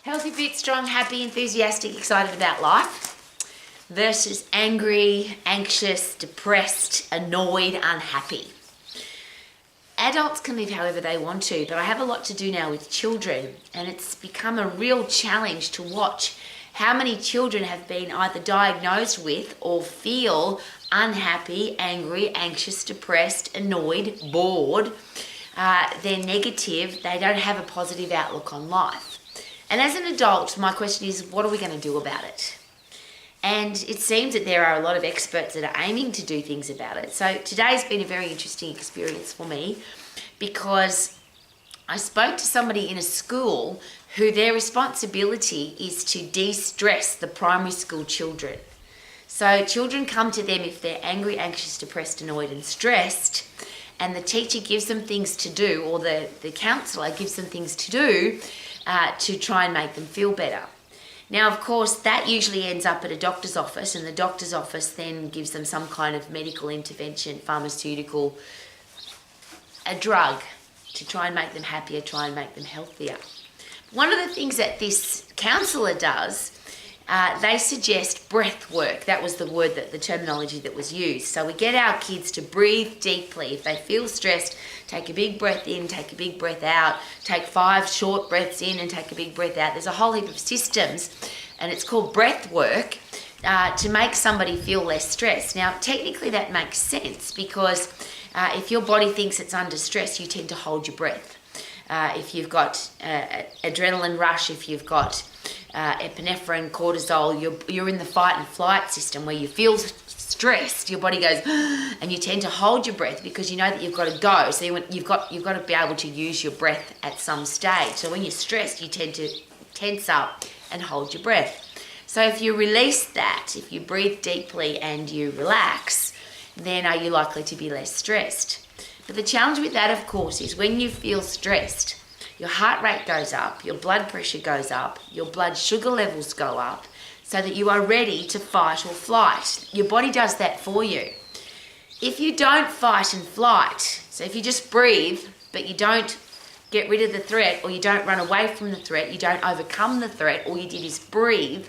Healthy, fit, strong, happy, enthusiastic, excited about life versus angry, anxious, depressed, annoyed, unhappy. Adults can live however they want to, but I have a lot to do now with children, and it's become a real challenge to watch how many children have been either diagnosed with or feel unhappy, angry, anxious, depressed, annoyed, bored. They're negative, they don't have a positive outlook on life. And as an adult, my question is, what are we going to do about it? And it seems that there are a lot of experts that are aiming to do things about it. So today's been a very interesting experience for me because I spoke to somebody in a school who their responsibility is to de-stress the primary school children. So children come to them if they're angry, anxious, depressed, annoyed and stressed, and the teacher gives them things to do, or the counsellor gives them things to do to try and make them feel better. Now, of course, that usually ends up at a doctor's office, and the doctor's office then gives them some kind of medical intervention, pharmaceutical, a drug to try and make them happier, try and make them healthier. One of the things that this counsellor does, they suggest breath work. That was the terminology that was used. So we get our kids to breathe deeply. If they feel stressed, take a big breath in, take a big breath out, take 5 short breaths in and take a big breath out. There's a whole heap of systems, and it's called breath work to make somebody feel less stressed. Now, technically that makes sense because if your body thinks it's under stress, you tend to hold your breath. If you've got adrenaline rush, if you've got epinephrine, cortisol, you're in the fight and flight system where you feel stressed, your body goes, and you tend to hold your breath because you know that you've got to go. So you've got to be able to use your breath at some stage. So when you're stressed, you tend to tense up and hold your breath. So if you release that, if you breathe deeply and you relax, then are you likely to be less stressed? But the challenge with that, of course, is when you feel stressed, your heart rate goes up, your blood pressure goes up, your blood sugar levels go up, so that you are ready to fight or flight. Your body does that for you. If you don't fight and flight, so if you just breathe, but you don't get rid of the threat, or you don't run away from the threat, you don't overcome the threat, all you did is breathe,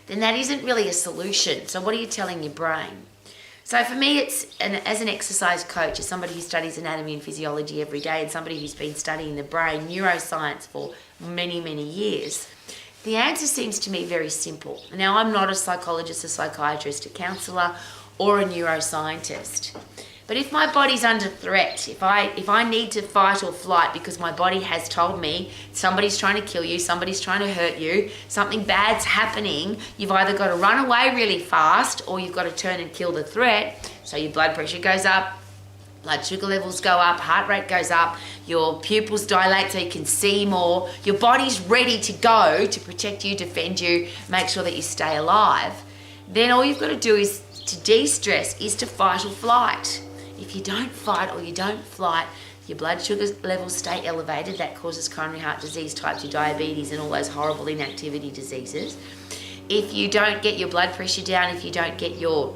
then that isn't really a solution. So what are you telling your brain? So for me, as an exercise coach, as somebody who studies anatomy and physiology every day, and somebody who's been studying the brain, neuroscience for many, many years, the answer seems to me very simple. Now, I'm not a psychologist, a psychiatrist, a counsellor, or a neuroscientist. But if my body's under threat, if I need to fight or flight because my body has told me somebody's trying to kill you, somebody's trying to hurt you, something bad's happening, you've either got to run away really fast or you've got to turn and kill the threat. So your blood pressure goes up, blood sugar levels go up, heart rate goes up, your pupils dilate so you can see more. Your body's ready to go to protect you, defend you, make sure that you stay alive. Then all you've got to do is to de-stress, is to fight or flight. If you don't fight or you don't flight, your blood sugar levels stay elevated. That causes coronary heart disease, type 2 diabetes, and all those horrible inactivity diseases. If you don't get your blood pressure down, if you don't get your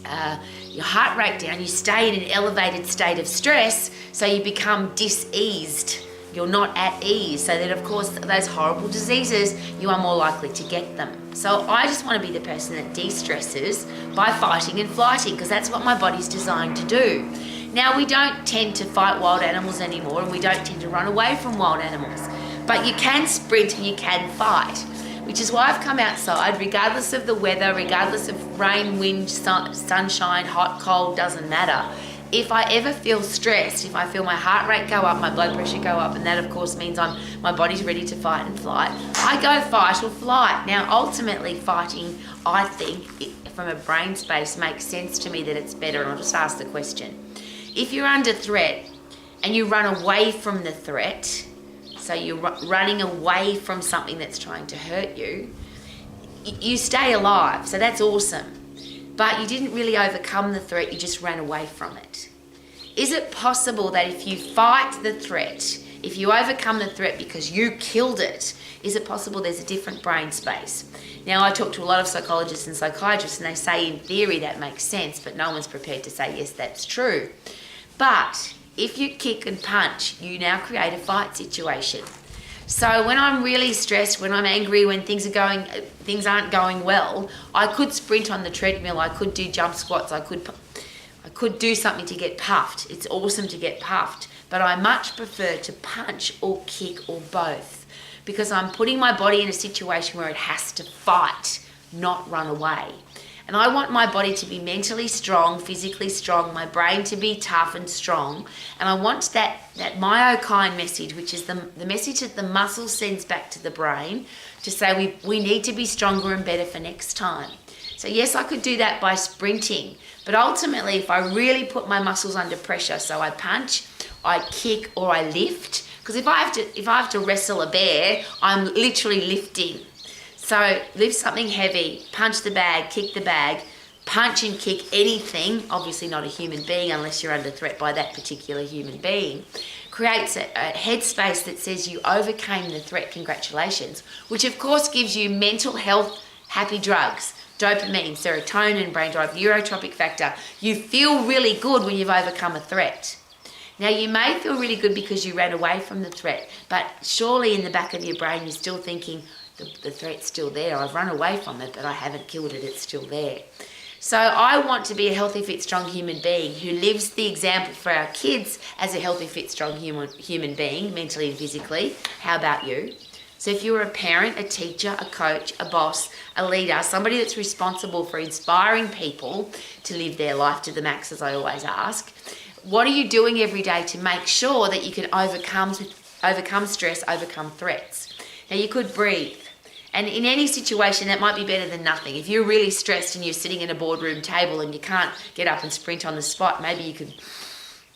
heart rate down, you stay in an elevated state of stress, so you become diseased. You're not at ease. So then, of course, those horrible diseases, you are more likely to get them. So I just want to be the person that de-stresses by fighting and flighting, because that's what my body's designed to do. Now, we don't tend to fight wild animals anymore, and we don't tend to run away from wild animals. But you can sprint and you can fight, which is why I've come outside, regardless of the weather, regardless of rain, wind, sunshine, hot, cold, doesn't matter. If I ever feel stressed, if I feel my heart rate go up, my blood pressure go up, and that of course means my body's ready to fight and flight, I go fight or flight. Now, ultimately fighting, I think, from a brain space, makes sense to me that it's better, and I'll just ask the question. If you're under threat and you run away from the threat, so you're running away from something that's trying to hurt you, you stay alive, so that's awesome. But you didn't really overcome the threat, you just ran away from it. Is it possible that if you fight the threat, if you overcome the threat because you killed it, is it possible there's a different brain space? Now, I talk to a lot of psychologists and psychiatrists, and they say in theory that makes sense, but no one's prepared to say, yes, that's true. But if you kick and punch, you now create a fight situation. So when I'm really stressed, when I'm angry, when things aren't going well, I could sprint on the treadmill, I could do jump squats, I could do something to get puffed. It's awesome to get puffed, but I much prefer to punch or kick or both, because I'm putting my body in a situation where it has to fight, not run away. And I want my body to be mentally strong, physically strong, my brain to be tough and strong. And I want that myokine message, which is the message that the muscle sends back to the brain to say we need to be stronger and better for next time. So yes, I could do that by sprinting, but ultimately if I really put my muscles under pressure, so I punch, I kick, or I lift, because if I have to wrestle a bear, I'm literally lifting. So lift something heavy, punch the bag, kick the bag, punch and kick anything, obviously not a human being unless you're under threat by that particular human being, creates a headspace that says you overcame the threat, congratulations, which of course gives you mental health, happy drugs, dopamine, serotonin, brain drive, neurotropic factor. You feel really good when you've overcome a threat. Now you may feel really good because you ran away from the threat, but surely in the back of your brain you're still thinking, the threat's still there. I've run away from it, but I haven't killed it. It's still there. So I want to be a healthy, fit, strong human being who lives the example for our kids as a healthy, fit, strong human being, mentally and physically. How about you? So if you're a parent, a teacher, a coach, a boss, a leader, somebody that's responsible for inspiring people to live their life to the max, as I always ask, what are you doing every day to make sure that you can overcome stress, overcome threats? Now you could breathe. And in any situation, that might be better than nothing. If you're really stressed and you're sitting at a boardroom table and you can't get up and sprint on the spot, maybe you could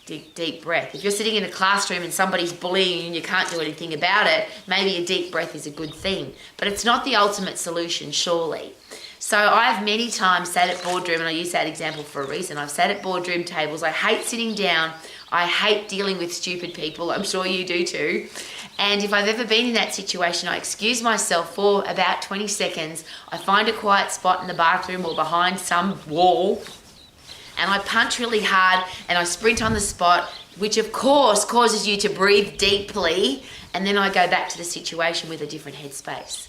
deep breath. If you're sitting in a classroom and somebody's bullying you and you can't do anything about it, maybe a deep breath is a good thing. But it's not the ultimate solution, surely. So I've many times sat at boardroom, and I use that example for a reason. I've sat at boardroom tables. I hate sitting down. I hate dealing with stupid people. I'm sure you do too. And if I've ever been in that situation, I excuse myself for about 20 seconds. I find a quiet spot in the bathroom or behind some wall, and I punch really hard and I sprint on the spot, which of course causes you to breathe deeply, and then I go back to the situation with a different headspace.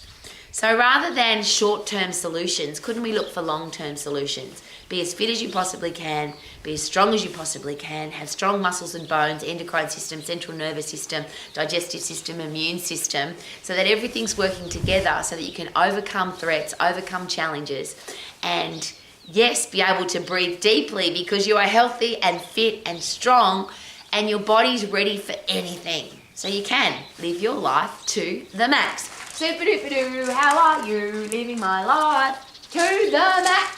So rather than short-term solutions, couldn't we look for long-term solutions? Be as fit as you possibly can, be as strong as you possibly can, have strong muscles and bones, endocrine system, central nervous system, digestive system, immune system, so that everything's working together so that you can overcome threats, overcome challenges, and yes, be able to breathe deeply because you are healthy and fit and strong and your body's ready for anything. So you can live your life to the max. Super duper doo, how are you? Living my life to the max.